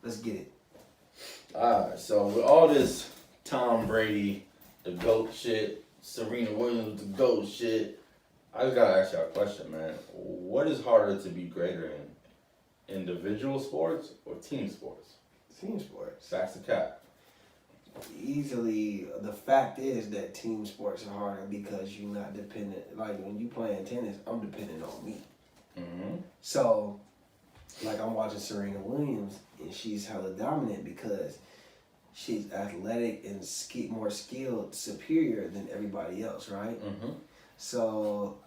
Let's get it. Alright, so with all this Tom Brady, the GOAT shit, Serena Williams, the GOAT shit, I just gotta ask y'all a question, man. What is harder to be greater in? Individual sports or team sports? Team sports. Facts or cap? Easily, the fact is that team sports are harder because you're not dependent. Like when you playing tennis, I'm dependent on me. Mm-hmm. So, like I'm watching Serena Williams, and she's hella dominant because she's athletic and more skilled, superior than everybody else, right? Mm-hmm. So,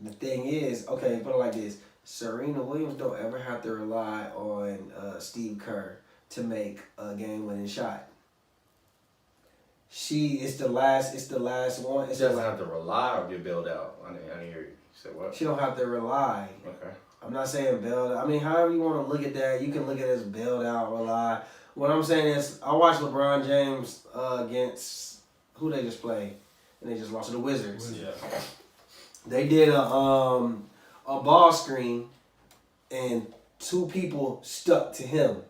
the thing is, okay, put it like this: Serena Williams don't ever have to rely on Steve Kerr to make a game-winning shot. It's the last one. She doesn't have to rely or get bailed out. I didn't hear you. You said what? She don't have to rely. Okay. I'm not saying bailed out. I mean, however you want to look at that, you can look at it as bailed out, rely. What I'm saying is, I watched LeBron James against who they just played, and they just lost to the Wizards. Yeah. They did a ball screen, and two people stuck to him,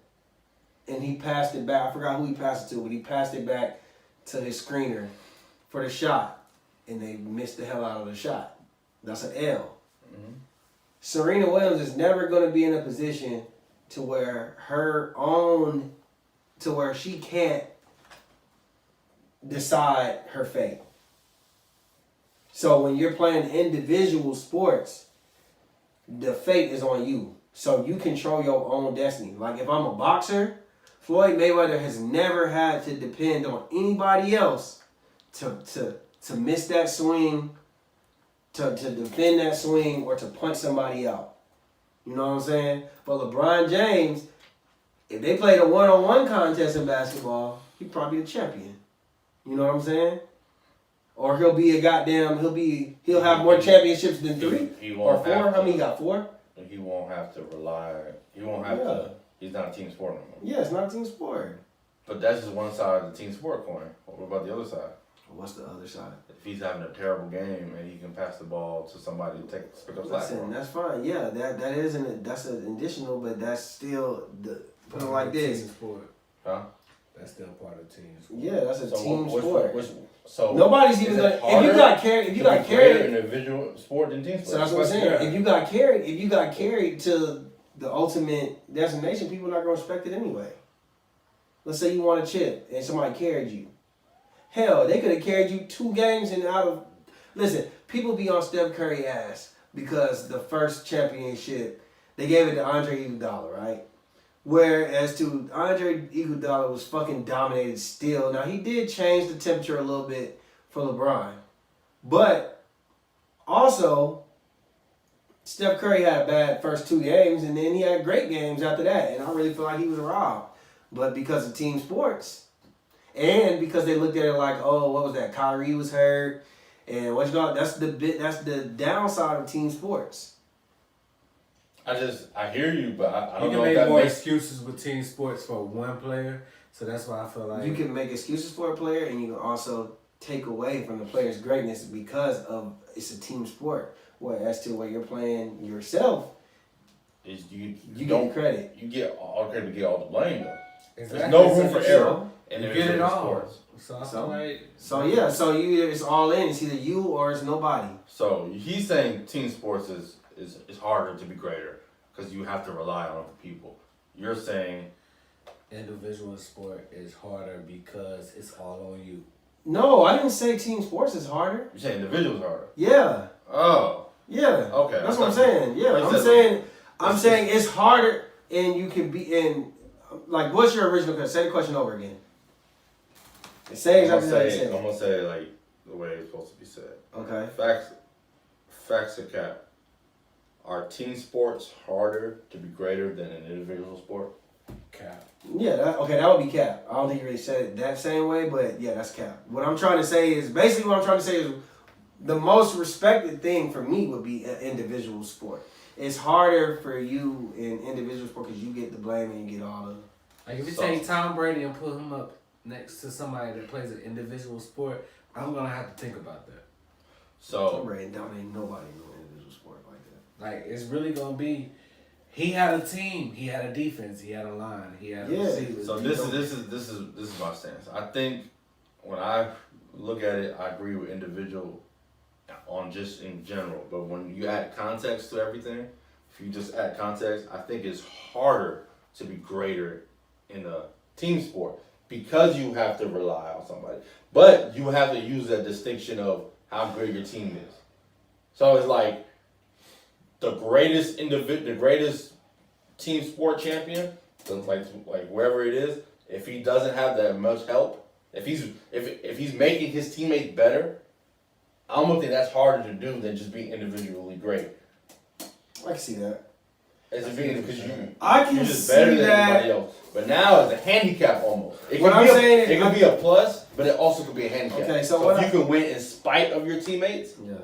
and he passed it back. I forgot who he passed it to, but he passed it back to his screener for the shot, and they missed the hell out of the shot. That's an L. Mm-hmm. Serena Williams is never going to be in a position to where she can't decide her fate. So when you're playing individual sports, the fate is on you. So you control your own destiny. Like if I'm a boxer, Floyd Mayweather has never had to depend on anybody else to miss that swing, to defend that swing, or to punch somebody out. You know what I'm saying? But LeBron James, if they played a one-on-one contest in basketball, he'd probably be the champion. You know what I'm saying? Or he'll have more championships than 3 or 4. How many he got? 4? He won't have to rely. He won't have to. He's not a team sport no more. Yeah, it's not a team sport. But that's just one side of the team sport coin. What about the other side? What's the other side? If he's having a terrible game and he can pass the ball to somebody to pick up slack. Listen, that's fine. Yeah, that's an additional, but that's still put it like this. Team sport. Huh? That's still part of team sport. Yeah, that's a team sport. So nobody's even gonna. If you got carried, individual sport than team sport. So that's what I'm saying. Yeah. If you got carried to the ultimate destination, people are not gonna respect it anyway. Let's say you won a chip and somebody carried you. Hell, they could have carried you 2 games and out of. Listen, people be on Steph Curry ass because the first championship they gave it to Andre Iguodala, right? Whereas to Andre Iguodala was fucking dominated still. Now he did change the temperature a little bit for LeBron, but also Steph Curry had a bad first 2 games, and then he had great games after that. And I really feel like he was robbed, but because of team sports. And because they looked at it like, oh, what was that? Kyrie was hurt, and that's the downside of team sports. I hear you, but I don't you know can if make that more makes excuses with team sports for one player, so that's why I feel like You can make excuses for a player, and you can also take away from the player's greatness because of it's a team sport. Whereas to where you're playing yourself, is you don't get credit. You get all credit, but get all the blame though. exactly. There's no room for So error. You get it all. Sports. So I feel like it's all in. It's either you or it's nobody. So he's saying team sports is harder to be greater because you have to rely on other people. You're saying individual sport is harder because it's all on you. No, I didn't say team sports is harder. you're saying individuals harder. Yeah. Oh, Yeah. okay. That's what I'm saying. Yeah, I'm saying it's harder, and you can be in. Like, what's your original question? Say the question over again. Say exactly what you said. I'm gonna say it like the way it's supposed to be said. Okay. Facts or cap. Are team sports harder to be greater than an individual sport? Cap. Yeah, that would be cap. I don't think you really said it that same way, but yeah, that's cap. What I'm trying to say is the most respected thing for me would be an individual sport. It's harder for you in individual sport because you get the blame and you get all the. Like if you take Tom Brady and put him up next to somebody that plays an individual sport, I'm gonna have to think about that. Tom Brady dominating nobody in no individual sport like that. Like it's really gonna be He had a team. He had a defense. He had a line. He had a Yeah. receiver. So this is my stance. I think when I look at it, I agree with individual on just in general. But when you add context to everything, if you just add context, I think it's harder to be greater in a team sport because you have to rely on somebody. But you have to use that distinction of how great your team is. So it's like the greatest the greatest team sport champion, like wherever it is, if he doesn't have that much help, if he's making his teammates better, I almost think that's harder to do than just being individually great. I can see that. As being because I can you're just see better than that. anybody else. But now it's a handicap almost. It What could I'm be saying it is- could be a plus, but it also could be a handicap. Okay, so if what you can win in spite of your teammates, Yeah.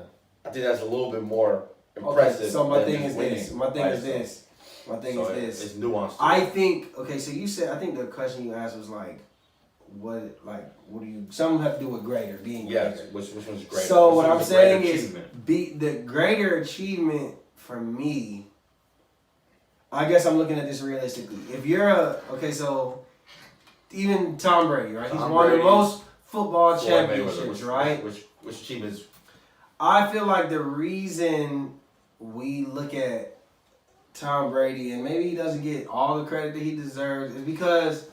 I think that's a little bit more impressive. Okay, so my than thing just is winning this. My thing by is yourself. this. My thing So is this. It's nuanced. I think. Okay, so you said. I think the question you asked was like, what do you? Some have to do with greater, being Yes, greater. which one's great? So what I'm saying is, the greater achievement for me. I guess I'm looking at this realistically. If you're so even Tom Brady, right? He's Tom won the Brady, most football Floyd Mayweather, championships, right? Which achievements? I feel like the reason we look at Tom Brady and maybe he doesn't get all the credit that he deserves is because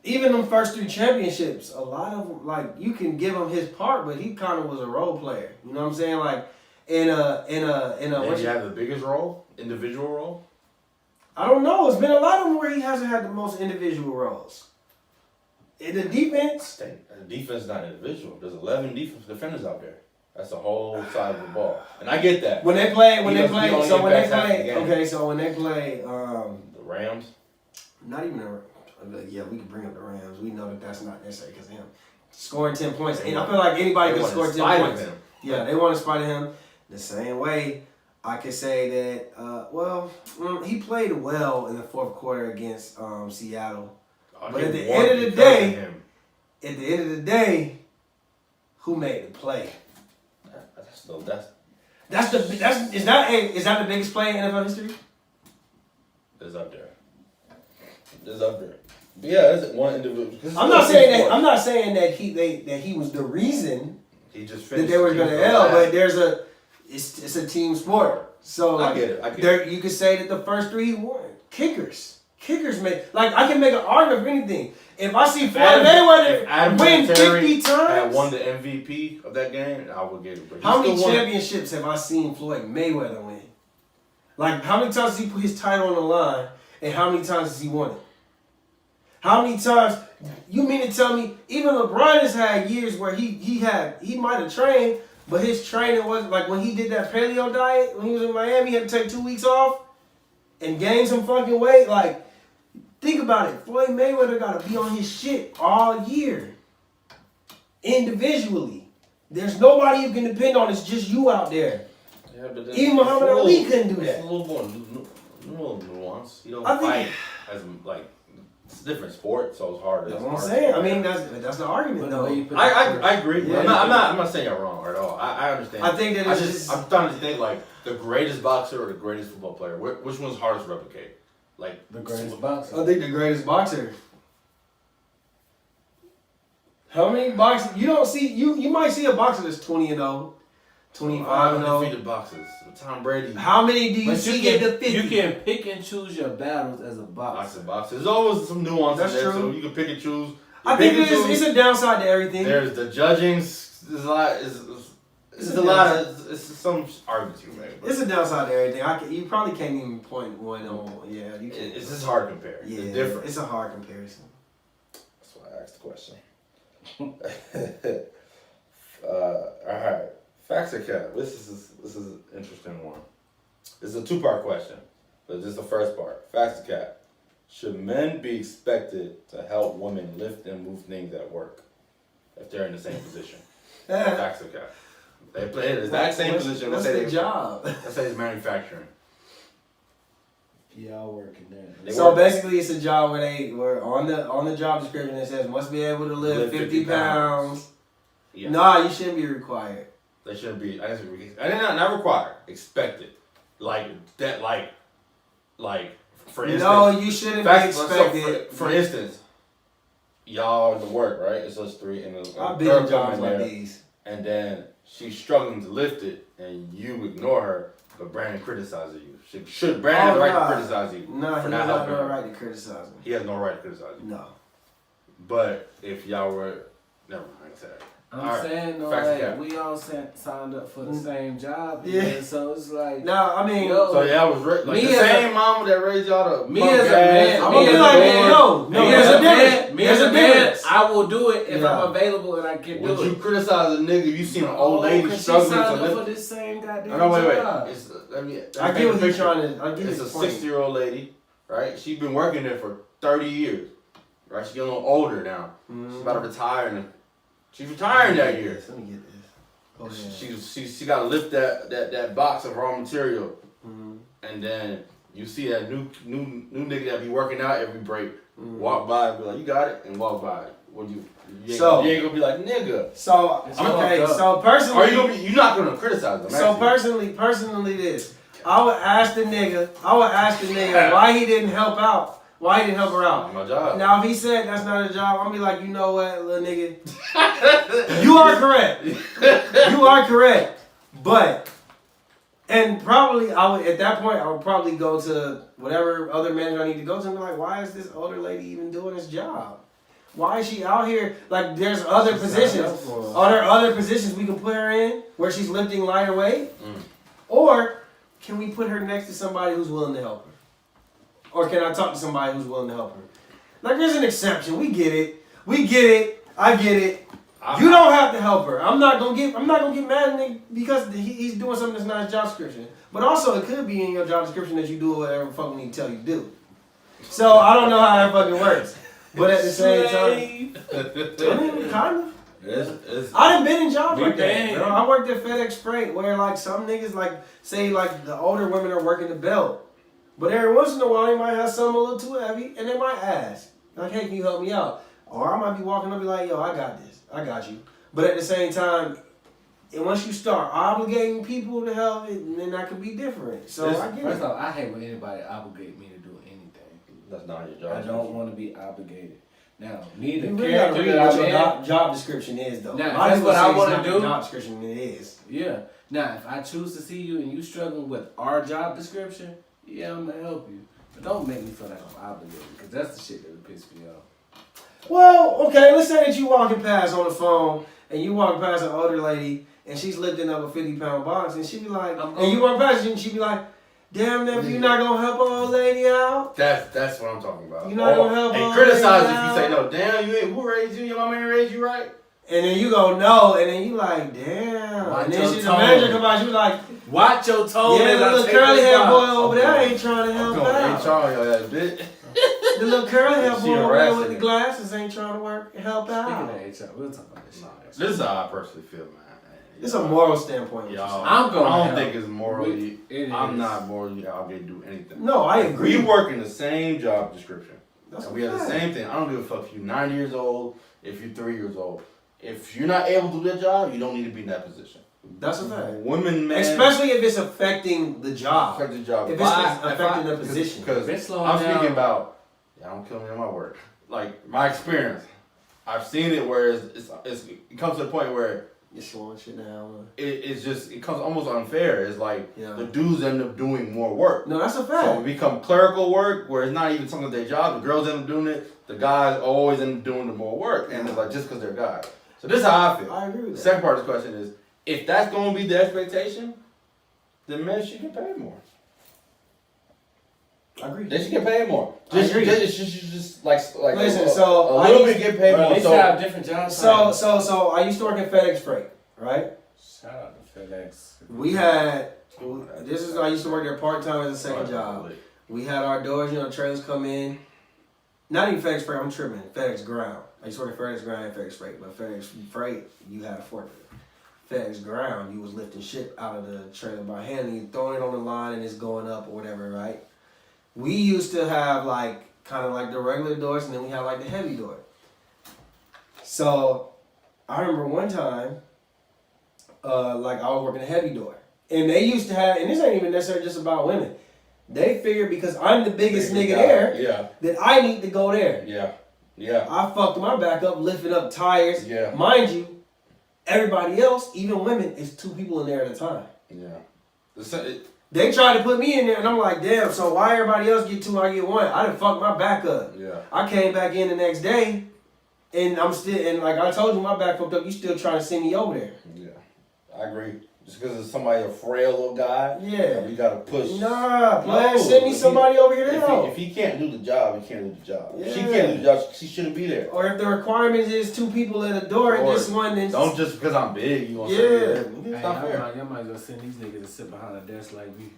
even them first 3 championships, a lot of them, like, you can give him his part, but he kind of was a role player. You know what I'm saying? Like in a Did you have the biggest role, individual role? I don't know. It's been a lot of them where he hasn't had the most individual roles. In the defense, The defense is not individual. There's 11 defense defenders out there. That's the whole side of the ball, and I get that. when they play, He impacts half the game. The Rams. not even yeah, we can bring up the Rams. We know that that's not necessary because of him scoring 10 points. And I feel like anybody They can want score to 10 spite points. him. Yeah, they want to spite him. The same way, I could say that. He played well in the fourth quarter against Seattle. But at the end of the day, who made the play? Is that the biggest play in NFL history? It's up there. But yeah, it's one individual. I'm not saying that he was the reason He just that finished. they were going to L, but it's a team sport. So like, I get it. you could say that the first 3 he won. Kickers made, like, I can make an argument for anything. If I see Floyd Mayweather win 50 times, had won the MVP of that game, I would give it. But how many championships have I seen Floyd Mayweather win? Like, how many times has he put his title on the line, and how many times has he won it? How many times? You mean to tell me even LeBron has had years where he might have trained, but his training wasn't like when he did that paleo diet when he was in Miami. He had to take 2 weeks off and gain some fucking weight. Like, think about it. Floyd Mayweather got to be on his shit all year, individually. There's nobody you can depend on. It's just you out there. Yeah, but Even Muhammad Ali couldn't do that. It's a little more nuance. You don't I think- fight as like it's a different sport, so it's hard. That's what I'm saying. I mean, that's the argument, though. I agree. Yeah. I'm not saying you're wrong at all. I understand. I think that it's I'm trying to think like the greatest boxer or the greatest football player. Which one's hardest to replicate? Like The greatest boxer. I think the greatest boxer. How many boxers? You don't see. You might see a boxer that's 20-0, 25-0. Undefeated boxers. Tom Brady. How many do you But see at the 50? you can pick and choose your battles as a boxer. Boxer. There's always some nuance That's in there, true. so you can pick and choose. I think it's a downside to everything. There's the judging. There's a lot. It's some arguments you make. It's a downside to everything. You probably can't even point one on. Yeah, you can. It's just hard to compare. Yeah, It's different. It's a hard comparison. That's why I asked the question. All right. Facts or cap? This is an interesting one. This is a 2-part question. But this is the first part. Facts or cap? Should men be expected to help women lift and move things at work if they're in the same position? Facts or cap? They play the exact same position. What's the job? Let's say it's manufacturing. Y'all working there. So basically, it's a job where on the job description it says must be able to lift 50 pounds. Yeah. Nah, you shouldn't be required. They shouldn't be. I did not required. Expected. like that, like for instance. No, you shouldn't be expected. For instance, y'all in the work, right? It's us three, and I've been in jobs like these. And then she's struggling to lift it, and you ignore her, but Brandon criticizes you. Should Brandon have the right to criticize you? No, he for has not helping no her? right to criticize me. He has no right to criticize you. No. But if y'all were, never mind, I said that. I'm saying though, like, we all signed up for the same job. Yeah. So it's like, no, I mean, so y'all was like the same mama that raised y'all to me as a man. I'm gonna be like, no, there's a difference. Me as a man, I will do it if I'm available and I can do it. Would you criticize a nigga if you seen an old lady struggling to lift? For this same goddamn no, wait. job. I get what you're trying to. I get it's a 60-year-old lady, right? She's been working there for 30 years, right? She's getting a little older now. She's about to retire, and she's retiring that year. Let me get this. Oh, yeah. She got to lift that box of raw material, and then you see that new nigga that be working out every break walk by and be like, "You got it," and walk by. What you ain't gonna be like, nigga. So okay, so personally, are you gonna be? You're not gonna criticize them. So personally, this I would ask the nigga why he didn't help out. Why he didn't help her out? My job. Now, if he said that's not a job, I'm gonna be like, you know what, little nigga? You are correct. You are correct. But, and probably at that point, I would probably go to whatever other manager I need to go to and be like, why is this older lady even doing this job? Why is she out here? Like, there's other positions. Are there other positions we can put her in where she's lifting lighter weight? Or can we put her next to somebody who's willing to help her? Or can I talk to somebody who's willing to help her? Like, there's an exception. We get it. I get it. You don't have to help her. I'm not gonna get mad at him because he's doing something that's not his job description. But also, it could be in your job description that you do whatever the fuck we need to tell you to do. So I don't know how that fucking works. But at the same time, I mean, kind of. I done been in jobs like that. Bro. I worked at FedEx Freight where like some niggas say the older women are working the belt. But every once in a while, they might have something a little too heavy, and they might ask, like, hey, can you help me out? Or I might be walking up and be like, yo, I got this. I got you. But at the same time, and once you start obligating people to help, then that could be different. So I get it. First off, I hate when anybody obligate me to do anything. That's not your job. I don't want to be obligated. Now, me, the you really character read that what I'm your in, job description is, though. Now, that's what I want to do. Job description it is. Yeah. Now, if I choose to see you and you struggling with our job description, yeah, I'm gonna help you. But don't make me feel like I'm obligated, because that's the shit that would piss me off. Well, okay, let's say that you walking past on the phone and you walk past an older lady and she's lifting up a 50-pound box and she be like, and you walk past and she be like, damn, nephew, you're not gonna help an old lady out? That's what I'm talking about. You're not gonna help an old lady criticize out? if you say no. Damn, who raised you? Your mama ain't raised you right. And then you go no, and then you like, damn. Watch and then your the manager come out, you like, watch your tone. yeah, the little curly hair boy over there ain't trying to help out. HR, your ass bitch. The little curly hair She boy over there with harassing the glasses ain't trying to help out. Speaking of HR, we'll talk about this shit. This is how I personally feel, man. It's a moral standpoint. Y'all, I don't think it's morally. I'm not morally obligated to do anything. No, I agree. We work in the same job description. That's we have the same thing. I don't give a fuck if you're 90 years old, if you're 3 years old. If you're not able to do that job, you don't need to be in that position. That's a fact. Women, man. Especially if it's affecting the job. Affecting the job. If it's affecting the position. Because I'm speaking about, don't kill me in my work. Like, my experience. I've seen it where it comes to the point where you're slowing shit down. It comes almost unfair. It's like the dudes end up doing more work. No, that's a fact. So it become clerical work where it's not even something their job. The girls end up doing it. The guys always end up doing the more work. And it's like just because they're guys. So this is how I feel. I agree with that. The second part of the question is, if that's going to be the expectation, then men should get paid more. I agree. They should get paid more. Just like listen, so a little bit get paid more. They should have different jobs. So I used to work at FedEx Freight, right? Shout out to FedEx. We had I used to work there part time as a second job. We had our doors, trailers come in. Not even FedEx Freight, I'm tripping. FedEx Ground. I used to work at FedEx Ground and FedEx Freight, but FedEx Freight, you had a forklift. FedEx Ground, you was lifting shit out of the trailer by hand and you throwing it on the line and it's going up or whatever, right? We used to have kind of like the regular doors and then we had like the heavy door. So I remember one time, I was working a heavy door And they used to have, and this ain't even necessarily just about women. They figured because I'm the biggest nigga there, that I need to go there. Yeah. I fucked my back up, lifting up tires. Yeah. Mind you, everybody else, even women, is 2 people in there at a time. Yeah. They tried to put me in there, and I'm like, damn, so why everybody else get 2, I get 1? I done fucked my back up. Yeah. I came back in the next day, and I'm still, and like I told you, my back fucked up. You still trying to send me over there. Yeah. I agree. Just because it's somebody a frail little guy, yeah, we gotta push. Nah, plan, send me somebody over here to help. If he can't do the job, he can't do the job. Yeah. If she can't do the job, she shouldn't be there. Or if the requirement is 2 people at the door, and this one is don't just because I'm big, you want to say yeah. it's not fair. Y'all might as well send these niggas to sit behind a desk like me.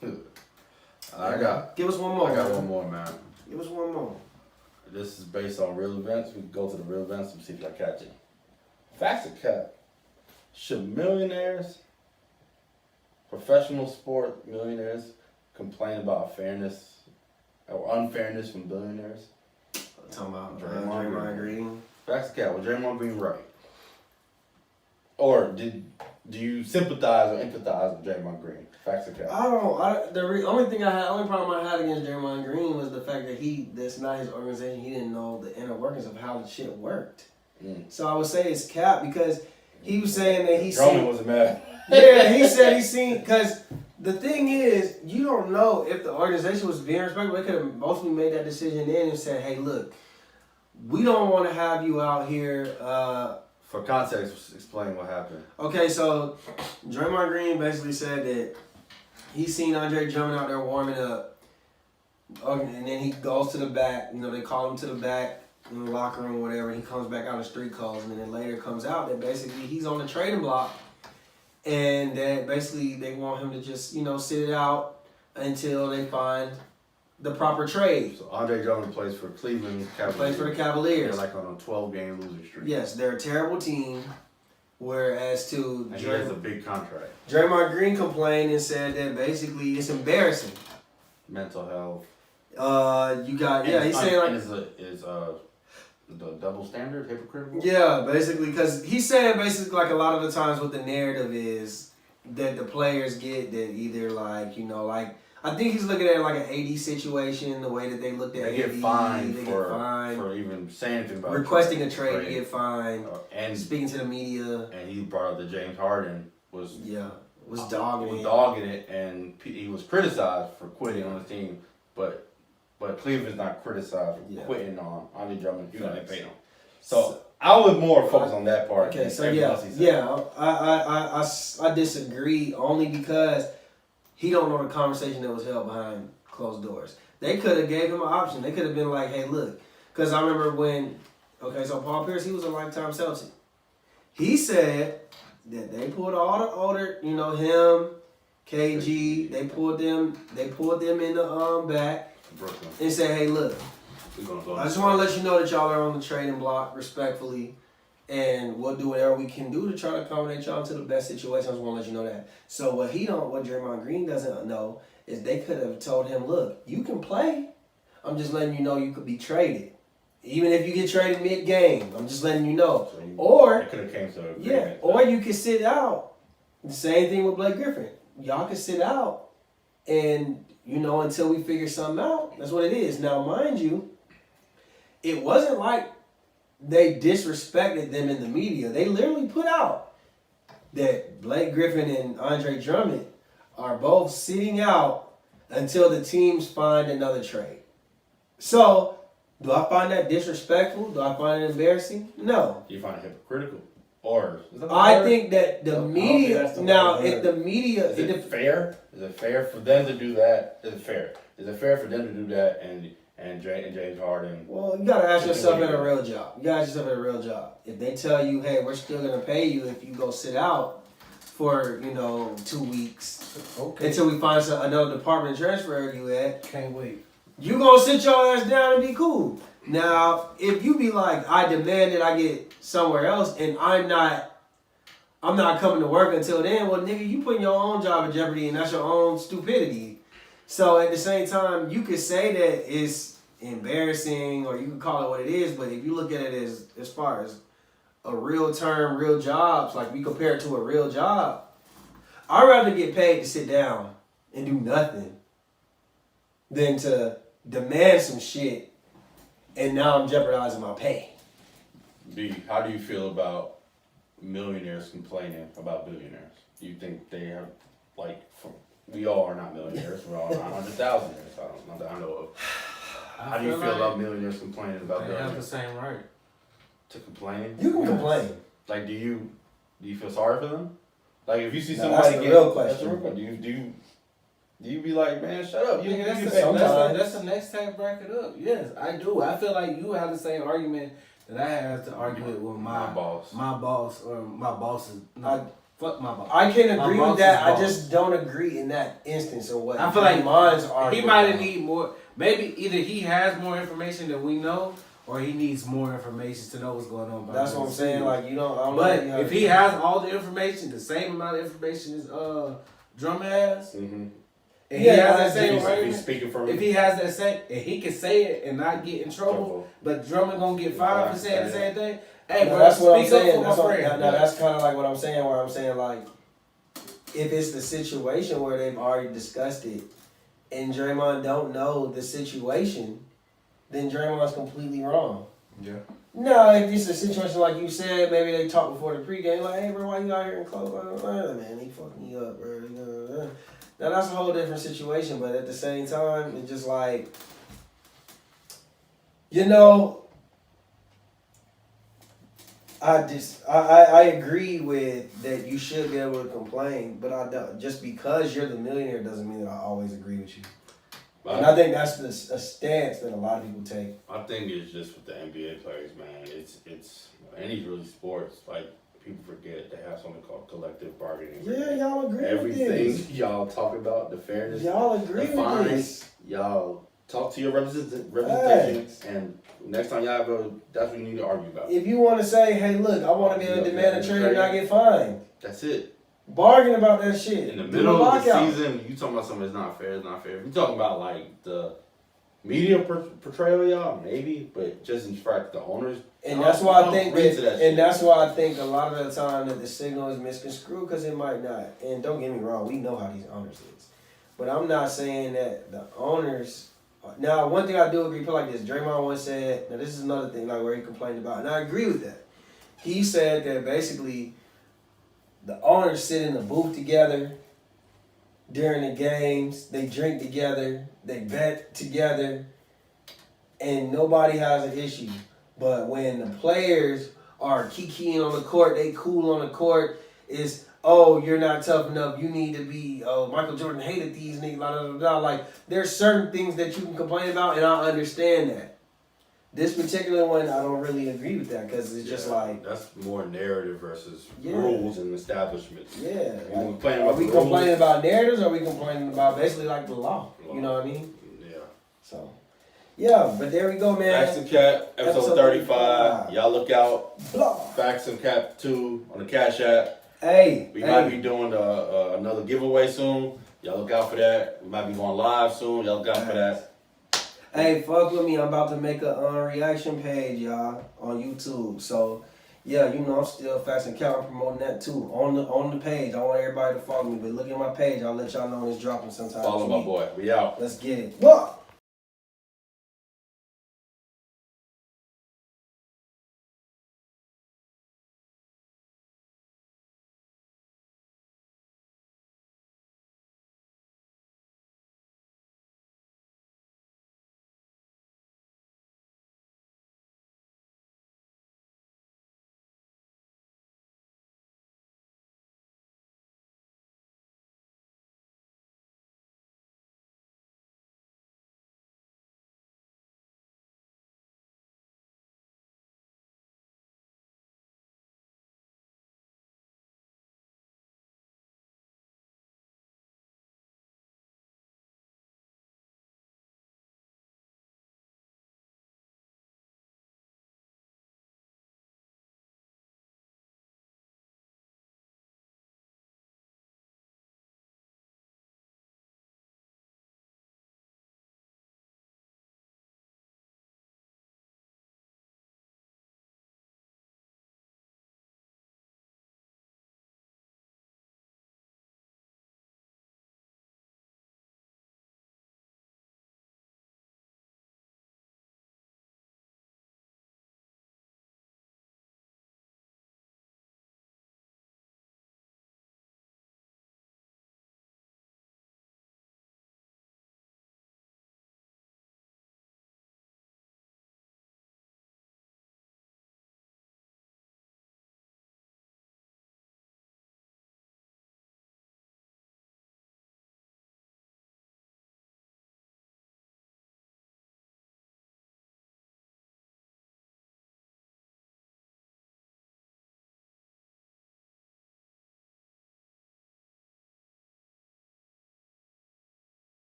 Give us one more. I got one more, man. Give us one more. This is based on real events. We can go to the real events and see if I catch it. Facts or cap? Should millionaires, professional sport millionaires, complain about fairness or unfairness from billionaires? Talking about Draymond Green. Facts or cap? Was Draymond Green right? Or do you sympathize or empathize with Draymond Green? Facts or cap? Only problem I had against Draymond Green was the fact that that's not his organization. He didn't know the inner workings of how the shit worked. So I would say it's cap because he was saying that he Drummond wasn't mad. Yeah, he said he seen, because the thing is, you don't know if the organization was being respectful. They could have mostly made that decision then and said, hey, look, we don't want to have you out here. For context, explain what happened. Okay, so Draymond Green basically said that he seen Andre Drummond out there warming up. And then he goes to the back. You know, they call him to the back in the locker room or whatever. He comes back out in street calls. And then later comes out that basically he's on the trading block. And that basically they want him to just, sit it out until they find the proper trade. So Andre Drummond plays for Cleveland Cavaliers. Plays for the Cavaliers. They're like on a 12-game losing streak. Yes, they're a terrible team. Whereas to and he has a big contract. Draymond Green complained and said that basically it's embarrassing. Mental health. He's saying like is the double standard hypocritical? Yeah, basically, because he's saying basically like a lot of the times what the narrative is that the players get that either I think he's looking at it like an AD situation, the way that they looked at they AD. Get fined for even saying anything about requesting a trade. You get fined. And speaking to the media. And he brought up that James Harden was dogging it, and he was criticized for quitting on the team, but Cleveland's not criticized for quitting on Andre Drummond. You know they paid him. So I would more focus on that part. Okay, so I disagree only because he don't know the conversation that was held behind closed doors. They could have gave him an option. They could have been like, hey, look, because I remember so Paul Pierce, he was a lifetime Celtic. He said that they pulled all the older, him, KG, they pulled them in the back Brooklyn. and said, hey, look, I just want to let you know that y'all are on the trading block respectfully, and we'll do whatever we can do to try to accommodate y'all to the best situation. I just want to let you know that. So what Draymond Green doesn't know is they could have told him, look, you can play. I'm just letting you know you could be traded. Even if you get traded mid-game, I'm just letting you know. Or it could have came to or you could sit out. The same thing with Blake Griffin. Y'all could sit out and, until we figure something out. That's what it is. Now, mind you, it wasn't like they disrespected them in the media. They literally put out that Blake Griffin and Andre Drummond are both sitting out until the teams find another trade. So, do I find that disrespectful? Do I find it embarrassing? No. Do you find it hypocritical? Or I think that the media if the media is it fair? Is it fair for them to do that? Is it fair? Is it fair for them to do that and James Harden? Well, you gotta ask yourself at a real job. If they tell you, hey, we're still gonna pay you if you go sit out for 2 weeks until we find another department to transfer you at. Can't wait. You gonna sit your ass down and be cool. Now, if you be like, I demand that I get somewhere else and I'm not coming to work until then, well, nigga, you putting your own job in jeopardy and that's your own stupidity. So at the same time, you could say that it's embarrassing or you could call it what it is, but if you look at it as far as a real term, real jobs, like we compare it to a real job, I'd rather get paid to sit down and do nothing than to demand some shit and now I'm jeopardizing my pay. B, how do you feel about millionaires complaining about billionaires? Do you think they have, like, we all are not millionaires, we're all 900,000ers, not that I know of. How do you feel about millionaires complaining about They have the billionaires? same right. To complain? You can complain. Like, do you feel sorry for them? Like, if you see No, somebody that's the get, real that's the question. real question. Do you be like, man, shut up? You Nigga, get paid. sometimes. that's the next time bracket up. Yes, I do. I feel like you have the same argument that I have to argue with My boss. my boss, or my bosses. No, fuck my boss. I can My agree boss with that. is I boss. just don't agree in that instance of what I feel like mine's he argument might about. need more. Maybe either he has more information than we know, or he needs more information to know what's going on. That's what I'm saying. Like I don't But know. if he has all the information, the same amount of information as Drummond has, Mm-hmm. and Yeah, he has that that's same If he's argument, speaking for if me, he has that same, and he can say it and not get in trouble, but Drummond gonna get fired for saying the same thing. Hey, No, bro, that's what I'm speak up saying. for That's my what, friend. no, that's kind of like what I'm saying. Where I'm saying like, if it's the situation where they've already discussed it, and Draymond don't know the situation, then Draymond's completely wrong. Yeah. No, if it's a situation like you said, maybe they talked before the pregame, like, hey, bro, why you out here in clothes? Man, he fucked me up, bro. Now, that's a whole different situation, but at the same time, it's just like, you know, I agree with that you should be able to complain, but I don't, just because you're the millionaire doesn't mean that I always agree with you. And I think that's a stance that a lot of people take. I think it's just with the NBA players, man. It's any really sports. Like, people forget they have something called collective bargaining. Yeah, y'all agree with Everything this. y'all talk about, the fairness, Y'all agree the with fines, this. y'all talk to your representation, and next time y'all have that's what you need to argue about. If you want to say, hey, look, I want to be able to demand a trade and not get fined, That's it. bargain about that shit. In the Do middle a of the lockout. season, you talking about something that's not fair, it's not fair. If you talking about like the media portrayal, y'all, maybe, but just in fact, the owners. And that's why I think read to that, shit. and that's why I think a lot of the time that the signal is misconstrued because it might not. And don't get me wrong, we know how these owners is, but I'm not saying that the owners. Now, one thing I do agree, put like this. Draymond once said, now this is another thing like where he complained about, and I agree with that. He said that basically the owners sit in the booth together during the games, they drink together, they bet together, and nobody has an issue. But when the players are kikiing on the court, they cool on the court, it's, oh, you're not tough enough, you need to be, oh, Michael Jordan hated these niggas, blah, blah, blah, blah. Like, there's certain things that you can complain about, and I understand that. This particular one, I don't really agree with that, because it's just like, That's more narrative versus Yeah. rules and establishments. yeah. We Like, complaining are about we the rules. complaining about narratives, or are we complaining about basically like the law? You know what I mean? Yeah. So, yeah, but there we go, man. Facts and Cap, episode 35. Y'all look out. Blah. Facts and Cap 2 on the Cash App. Hey, We might be doing another giveaway soon. Y'all look out for that. We might be going live soon. Y'all look out for that. Hey, fuck with me. I'm about to make a reaction page, y'all, on YouTube. So, yeah, you know, I'm still Facts and Cap. I'm promoting that too on the page. I want everybody to follow me, but look at my page. I'll let y'all know when it's dropping sometime. Follow this my week. boy. We out. Let's get it. What?